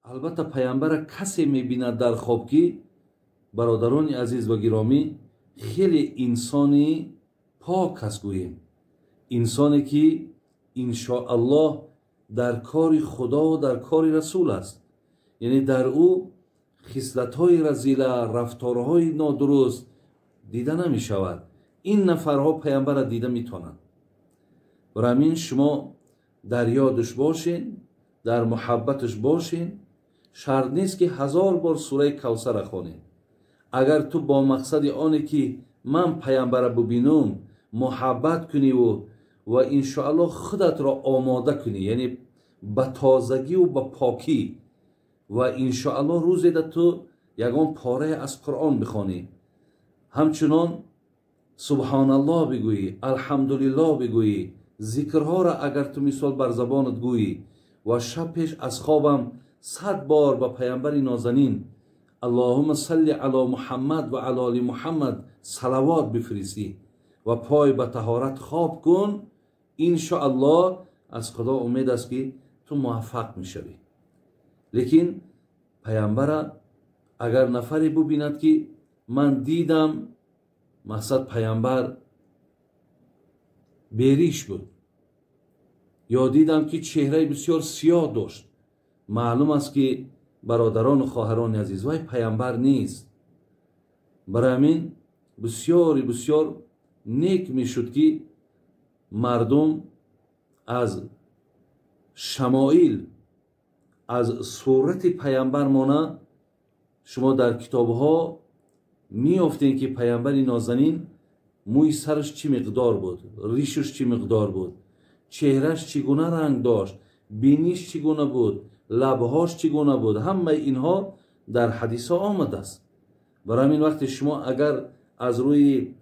البته پیامبر کسی میبیند در خواب که برادران عزیز و گرامی خیلی انسانی پاک است، گوییم انسانی که انشاءالله در کار خدا و در کار رسول است، یعنی در او خصلت‌های رذیله، رفتارهای نادرست دیده نمی شود. این نفرها پیامبر را دیده میتونند. برای همین شما در یادش باشین، در محبتش باشین. شرط نیست که 1000 بار سوره کوثر را خوانین. اگر تو با مقصد آنه که من پیامبر را ببینم محبت کنی و انشاءالله خودت را آماده کنی، یعنی به تازگی و به پاکی، و انشاءالله روزی ده تو یگان پاره از قرآن بخوانی، همچنان سبحان الله بگویی، الحمدلله بگویی، ذکرها را اگر تو مثال بر زبانت گویی و شب پیش از خوابم 100 بار به پیامبر نازنین اللهم صل علی محمد و علی آل محمد صلوات بفرستی و پای به طهارت خواب کن، انشاءالله از خدا امید است که تو موفق میشوی. لیکن پیامبر اگر نفری ببیند که من دیدم مقصد پیامبر بیریش بود یا دیدم که چهره بسیار سیاه داشت، معلوم است که برادران و خواهران عزیز وای پیامبر نیست. برای همین بسیار بسیار نیک میشد که مردم از شمائل، از صورت پیامبر مانه شما در کتابها میافتین که پیامبر نازنین موی سرش چی مقدار بود، ریشش چی مقدار بود، چهرهش چگونه رنگ داشت، بینیش چگونه بود، لبهاش چگونه بود، همه اینها در حدیث ها آمده است. برای همین وقت شما اگر از روی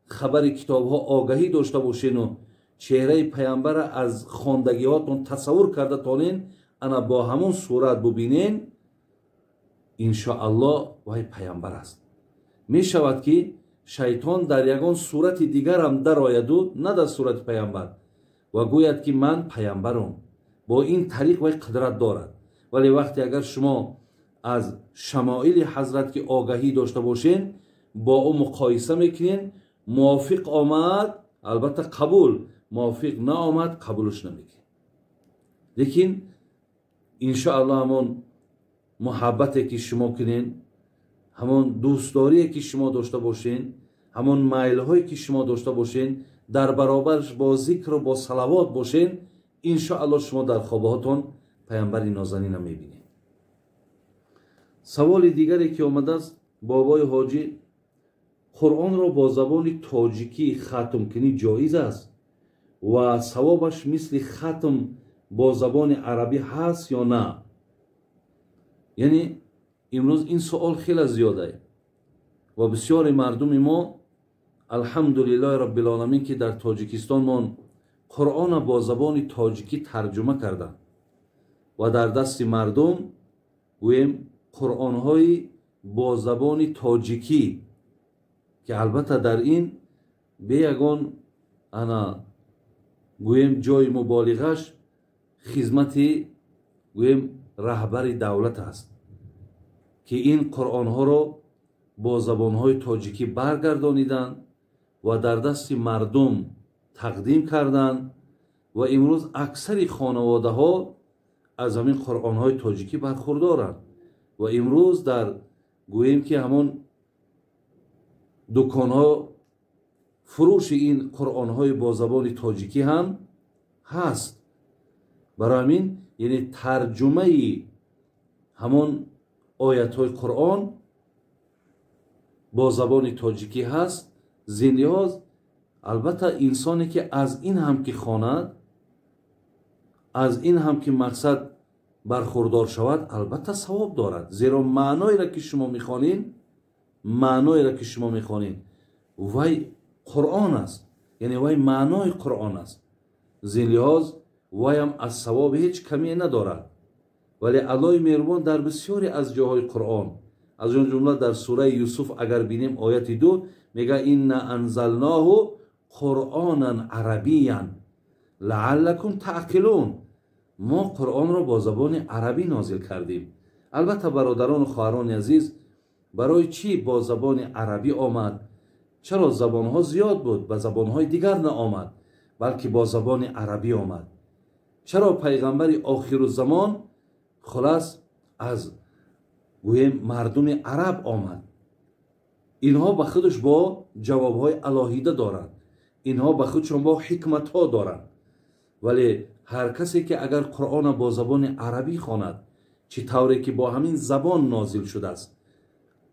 خبر کتاب ها آگاهی داشته باشین و چهره پیامبر از خواندگی هاتون تصور کرده تانین، انا با همون صورت ببینین، انشاءالله وای پیامبر است. می شود که شیطان در یگان صورت دیگر هم در آید و نه در صورت پیامبر و گوید که من پیامبرم، با این طریق وای قدرت دارد. ولی وقتی اگر شما از شمائل حضرت که آگاهی داشته باشین با او مقایسه میکنین، موافق آمد البته قبول، موافق نه آمد قبولش نمیکنین. لیکن انشاءالله همون محبتی که شما کنین، همون دوستداری که شما داشته باشین، همون میل هایی که شما داشته باشین، در برابرش با ذکر و با صلوات باشین، انشاءالله شما در خوابهاتون پیامبر نازنین میبینید. سوال دیگری که آمده است، بابای حاجی قرآن را با زبان تاجیکی ختم کنی جایز است و ثوابش مثل ختم با زبان عربی هست یا نه؟ یعنی امروز این سوال خیلی زیاده و بسیار مردم ما الحمدلله رب العالمین که در تاجیکستان ما قرآن با زبان تاجیکی ترجمه کردن و در دست مردم گویم قرآن های با زبان تاجیکی که البته در این به یگان انا گویم جای مبالغش خدمت گویم رهبر دولت است که این قرآن ها را با زبان های تاجیکی برگردانیدن و در دست مردم تقدیم کردند و امروز اکثر خانواده ها از همین قرآن های تاجیکی برخوردارند و امروز در گویم که همون دکان ها فروش این قرآن های با زبان تاجیکی هم هست. برای همین یعنی ترجمه همون آیت های قرآن با زبان تاجیکی هست. زندیاز البته انسانی که از این هم که خواند، از این هم که مقصد برخوردار شود، البته ثواب دارد، زیرا معنایی را که شما میخوانین، معنایی را که شما میخوانین وای قرآن است، یعنی وای معنای قرآن است. زندیاز وای هم از ثواب هیچ کمی ندارد. ولی الله مهربان در بسیاری از جاهای قرآن، از اون جمله در سوره یوسف اگر بینیم آیت 2 میگه این انزلناه قرآنا عربیا لعلکم تعقلون، ما قرآن را با زبان عربی نازل کردیم. البته برادران و خواهران عزیز، برای چی با زبان عربی آمد؟ چرا زبانها زیاد بود و زبانهای دیگر نه آمد، بلکه با زبان عربی آمد؟ چرا پیغمبر آخر الزمان خلاص از گویم مردم عرب آمد؟ اینها به خودش با جوابهای الهیده دارند، اینها به خودشون با حکمت ها دارند. ولی هر کسی که اگر قرآن با زبان عربی خواند، چطوری که با همین زبان نازل شده است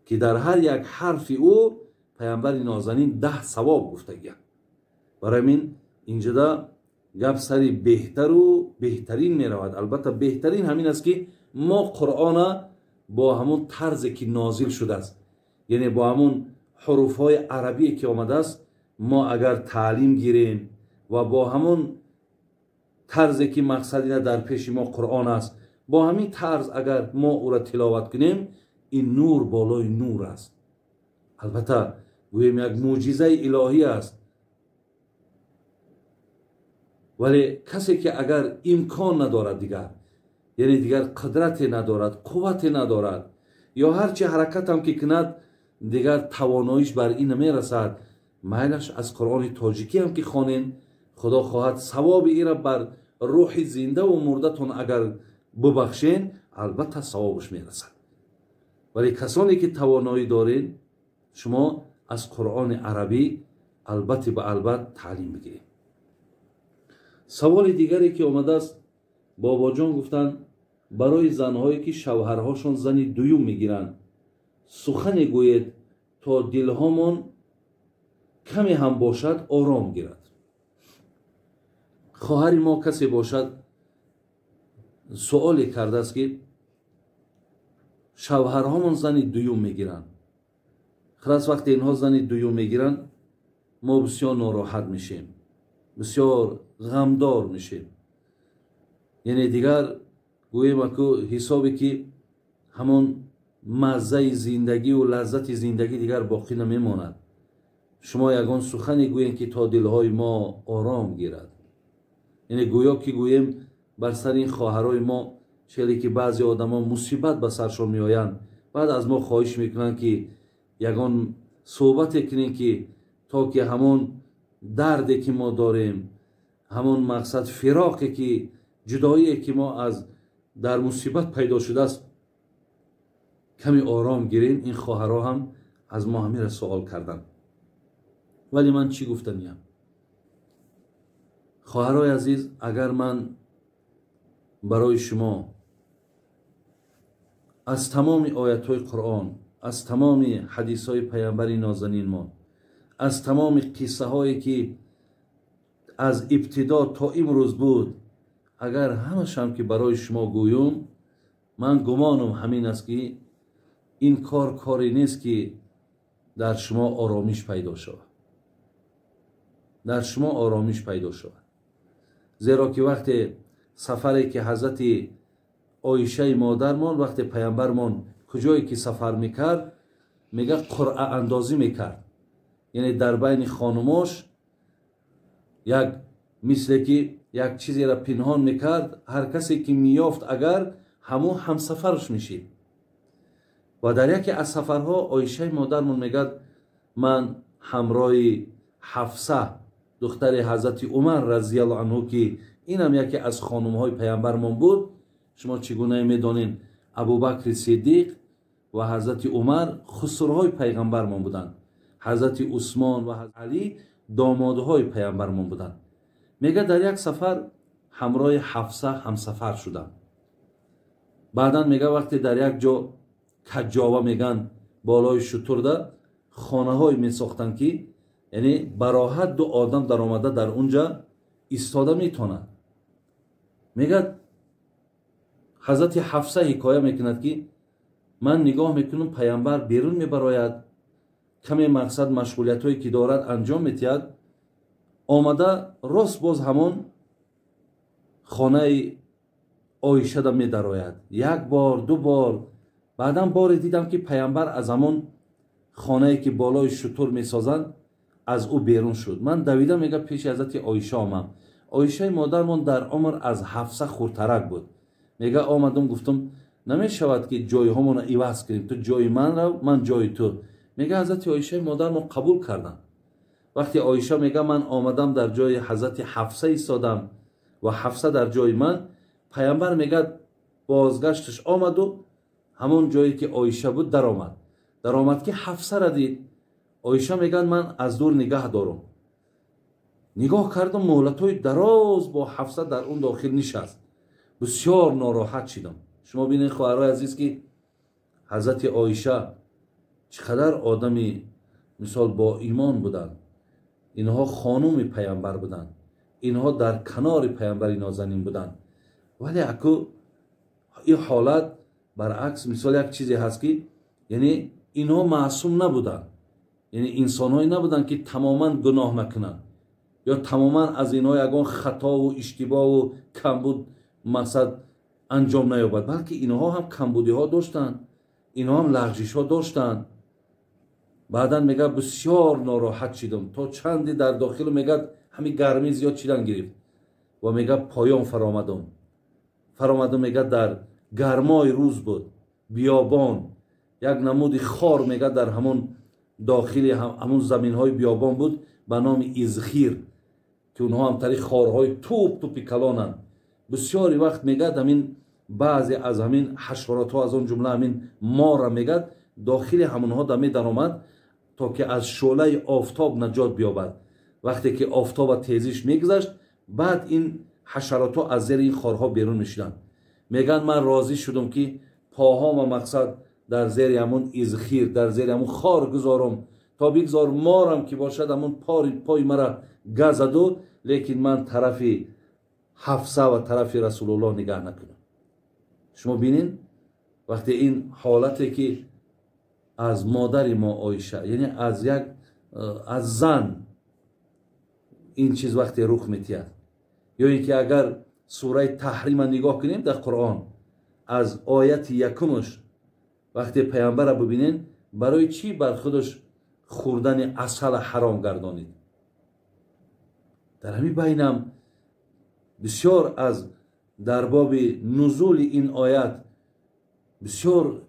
که در هر یک حرف او پیامبر نازنین 10 ثواب گفتگی. برای من اینجا دا گپ سری بهتر و بهترین می رود. البته بهترین همین است که ما قرآن با همون طرزی که نازل شده است، یعنی با همون حروف های عربی که آمده است، ما اگر تعلیم گیریم و با همون طرزی که مقصدی در پیش ما قرآن است، با همین طرز اگر ما او را تلاوت کنیم، این نور بالای نور است. البته گویم یک معجزه الهی است. ولی کسی که اگر امکان ندارد دیگر، یعنی دیگر قدرت ندارد، قوت ندارد، یا هرچی حرکت هم که کند دیگر تواناییش بر این نمیرسد، میلش از قرآن تاجیکی هم که خوانین، خدا خواهد ثواب ای را بر روح زنده و مرده تون اگر ببخشین، البته ثوابش میرسد. ولی کسانی که توانایی دارین، شما از قرآن عربی البته به البته تعلیم بگیرید. سوال دیگری که آمده است، بابا جان گفتن برای زنهایی که شوهرهاشون زنی دویم میگیرن سخن گوید تا دلهامون کمی هم باشد آرام گیرد. خواهر ما کسی باشد سوالی کرده است که شوهرهامون زنی دویم میگیرن، خلاص وقتی اینها زنی دویم میگیرن ما بسیار ناراحت میشیم، بسیار غمدار میشیم. یعنی دیگر گویم اکو حسابی که همون مزه زندگی و لذت زندگی دیگر باقی نمیماند. شما یگان سخنی گویین که تا دلهای ما آرام گیرد. یعنی گویا که گویم بر سر این خواهرای ما چلی که بعضی آدما مصیبت به سرشون میآیند، بعد از ما خواهش میکنن که یگان صحبت کنین که تا که همون دردی که ما داریم، همون مقصد فراقی که جدایی که ما از در مصیبت پیدا شده است کمی آرام گیریم. این خواهرها هم از ما همین را سوال کردن. ولی من چی گفتم؟ خواهرای عزیز، اگر من برای شما از تمام آیت های قرآن، از تمام حدیث های پیامبر نازنین ما، از تمام قصه هایی که از ابتدا تا امروز بود، اگر همش هم که برای شما گویم، من گمانم همین است که این کاری نیست که در شما آرامش پیدا شود. در شما آرامش پیدا شود. زیرا که وقتی سفری که حضرت عایشه مادرمان وقتی پیامبرمان کجایی که سفر میکرد، میگه قرعه اندازی میکرد. یعنی در بین خانماش یک مثل که یک چیزی را پنهان میکرد، هر کسی که میافت اگر همون همسفرش میشید. و در یکی از سفرها عایشه مادرمان میگه من همراه حفصه دختر حضرت عمر رضی الله عنه که اینم یکی از خانم‌های پیامبرمان بود، شما چگونه میدونین ابوبکر صدیق و حضرت عمر خسرهای پیغمبرمان بودند، حضرت عثمان و حضرت علی دامادهای پیامبرمان بودند. میگه در یک سفر همراه حفصه همسفر شدم. بعداً میگه وقتی در یک جا کجاوه میگن بالای شتر ده خانه های میساختن که یعنی براحت دو آدم در آمده در اونجا ایستاده میتونن. میگه حضرت حفصه حکایه میکند که من نگاه میکنم پیامبر بیرون میبراید، کمی مقصد مشغولیت هایی که دارد انجام میتید، آمده راست باز همون خانه عایشه دا میدراید. یک بار دو بار، بعدم بار دیدم که پیامبر از همون خانه که بالای شتر میسازند از او بیرون شد. من دویدم میگه پیش حضرت عایشه آمم. آیشه مادرمان در عمر از حفصه خردترک بود. میگه آمدم گفتم نمیشود که جای همون عوض کنیم، تو جای من رو من جای تو. میگه حضرت آیشه مادرمان قبول کردن. وقتی آیشه میگه من آمدم در جای حضرت حفصه ایستادم و حفصه در جای من، پیامبر میگه بازگشتش آمد و همون جایی که آیشه بود در آمد که حفصه را دید. آیشه میگن من از دور نگاه دارم، نگاه کردم مهلت‌های دراز با حفصه در اون داخل نشست. بسیار ناراحت شدم. شما ببینید خواهرای عزیز که حضرت آیشه چقدر آدمی مثال با ایمان بودن. اینها خانم پیامبر بودن، اینها در کنار پیامبر نازنین بودن. ولی اکو این حالت برعکس مثال یک چیزی هست که یعنی اینها معصوم نبودن، یعنی انسان‌هایی نبودن که تماما گناه نکنن یا تماما از اینها یگان خطا و اشتباه و کمبود مقصد انجام نیابد، بلکه اینها هم کمبودی ها داشتن، اینها هم لغزش ها داشتن. بعدا میگه بسیار ناراحت شدم تا چندی در داخل میگه همین گرمی زیاد چیدن گرفت و میگه پایان فرامدم میگه در گرمای روز بود، بیابان یک نمود خار میگه در همون داخل همون زمین های بیابان بود به نام ازخیر که اونها هم تری خارهای توپی کلانن. بسیاری وقت میگه همین بعضی از همین حشرات ها از اون جمله همین مار میگه داخل همونها دمی در آمد تا که از شعله آفتاب نجات بیابد. وقتی که آفتاب تیزیش میگذشت بعد این حشرات ها از زیر این خارها بیرون میشدن. میگن من راضی شدم که پاهام و مقصد در زیر همون ازخیر در زیر همون خار گذارم تا بگذار مارم که باشد همون پای مرا گزدو، لیکن من طرف حفصه و طرف رسول الله نگاه نکنم. شما بینین وقتی این حالتی که از مادر ما آیشه یعنی از زن این چیز وقتی رخ میتید، یا اینکه اگر سوره تحریم نگاه کنیم در قرآن از آیت یکمش وقتی پیامبر را ببینین برای چی بر خودش خوردن عسل حرام گردانید. در همین بینم بسیار از در باب نزول این آیت بسیار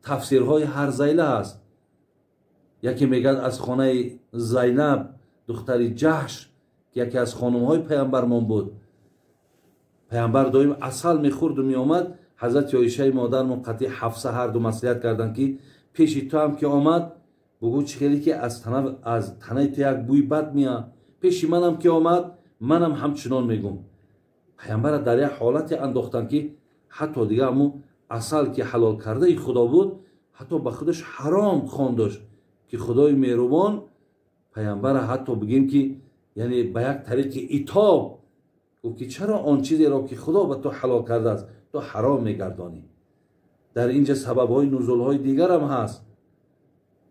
تفسیرهای هر زیله هست. یکی میگن از خانه زینب دختر جحش که یکی از خانمهای پیامبرمان بود، پیامبر دائم عسل میخورد و میآمد. حضرت عایشه مادرمان قطعی حفصه هر دو مصلحت کردن که پیش تو هم که آمد بگو چخیلی که از تنه تو یک بوی بد میاد، پیش منم که آمد منم همچنان میگم. پیامبر در یک حالت انداختن که حتی دیگه همون عسل که حلال کرده خدا بود حتی به خودش حرام خواندش که خدای مهربان پیامبر حتی بگیم که یعنی به یک طریق عتاب گفت که چرا آن چیزی را که خدا به تو حلال کرده است تو حرام میگردانی. در اینجا سبب های نزول های دیگر هم هست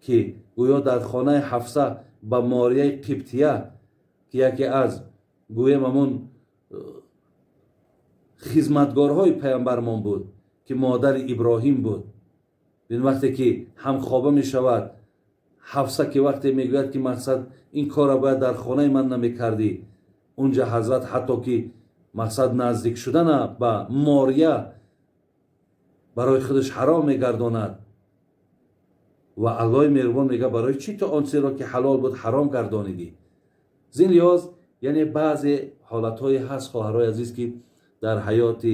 که گویا در خانه حفصه به ماریه قبطیه که یکی از گویم همون خدمتگارهای پیامبرمان بود که مادر ابراهیم بود. این وقتی که هم خوابه می شود حفصه که وقتی میگوید که مقصد این کار را باید در خانه من نمی کردی، اونجا حضرت حتی که مقصد نزدیک شدن به ماریه برای خودش حرام میگرداند و الله مهربان میگه برای چی تو آن چیز را که حلال بود حرام گردانیدی. زین لحاظ یعنی بعضی حالتهای هست خواهرای عزیز که در حیات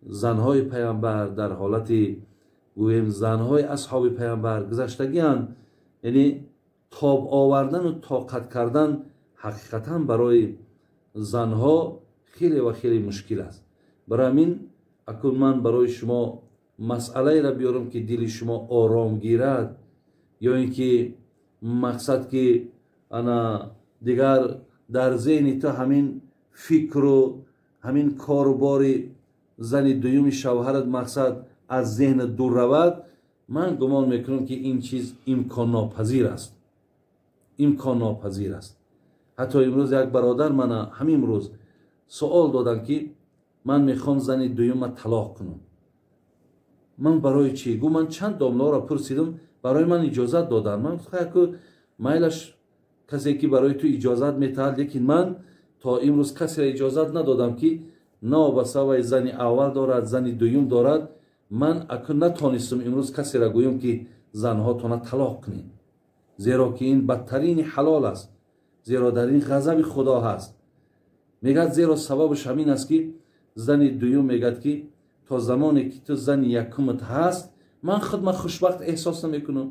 زنهای پیامبر در حالت گویم زنهای اصحاب پیامبر گذشتگیان، یعنی تاب آوردن و طاقت کردن حقیقتا برای زنها خیلی و خیلی مشکل است. برای همین اکنون من برای شما مسئله را بیارم که دل شما آرام گیرد، یا اینکه مقصد که انا دیگر در ذهن تو همین فکر و همین کاروبار زن دوم شوهرت مقصد از ذهن دور رود. من گمان میکنم که این چیز امکان ناپذیر است، امکان ناپذیر است. حتی امروز یک برادر من همین روز سوال دادن که من میخوام زن دوم طلاق کنم. من برای چی؟ گو من چند داملا را پرسیدم برای من اجازت دادن. من خیلی که میلش کسی که برای تو اجازت میتهد، لیکن من то имрӯз касе иҷозат надодам ки навобастаи зани аввал дорад, зани дуюм дорад. ман акун натонистам имрӯз касеро гӯям ки занҳотона талоқ кунед, зеро ки ин бадтарини ҳалол аст, зеро дар ин ғазаби худо ҳаст. мегӯяд зеро сабабаш ҳамин аст ки зани дуюм мегӯяд ки то замоне ки ту зани якумат ҳаст, ман худма хушбахт эҳсос намекунам,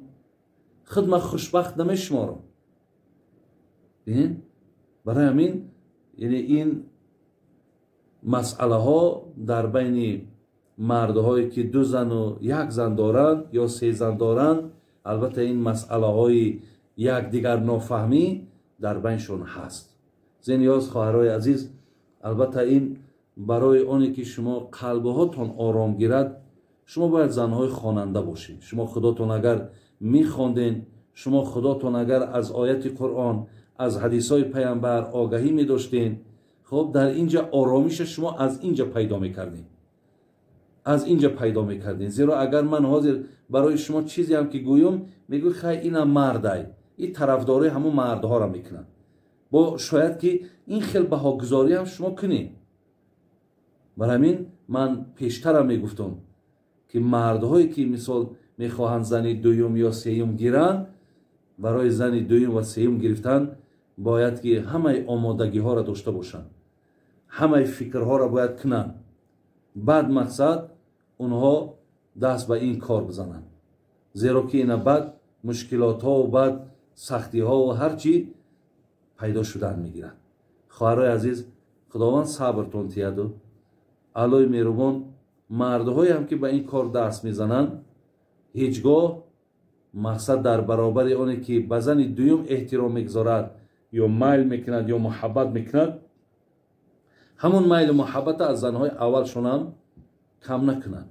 худма хушбахт намешуморам. бинед, барои ҳамин ин масъалаҳо дар байни мардҳое ки ду зану як зан доранд ё се зан доранд, албатта ин масъалаҳои якдигар нофаҳмӣ дар байншон ҳаст. зениёз хоҳарои азиз, албатта ин барои оне ки шумо қалбҳотон ором гирад, шумо бояд занҳои хонанда бошед. шумо худотон агар мехонден, шумо худотон агар аз ояти қуръон, аз ҳадисҳои пайғамбар огаҳӣ медоштен, хоб дар инҷа оромиша шумо аз инҷа пайдо мекардем, аз инҷа пайдо мекардем. зеро агар ман ҳозир барои шумо чизе ҳам ки гӯём, мегӯй хай ина мардай, ин тарафдори ҳамун мардҳоро мекунад, бо шояд ки ин хел баҳогузорӣ ҳам шумо кунед. барои ҳамин ман пештарам мегуфтам ки мардҳое ки мисол мехоҳанд зани дуюм ё сеюм гиранд, барои зани дуюм ва сеюм гирифтан бояд ки ҳамаи омодагиҳоро дошта бошанд, ҳамаи фикрҳоро бояд кунанд. баъд мақсад онҳо даст ба ин кор бизананд, зеро ки ина баъд мушкилотҳо баъд сахтиҳо ҳарчӣ пайдо шудан мегирад. хоҳарои азиз, худованд сабртон тияду. аллои меҳрубон мардҳое ҳам ки ба ин кор даст мезананд, ҳеҷ гоҳ мақсад дар баробари оне ки ба зани дуюм эҳтиром мегузорад ё майл мекунад ё муҳаббат мекунад, ҳамон майлу муҳаббата аз занҳои аввалшон ҳам кам накунад.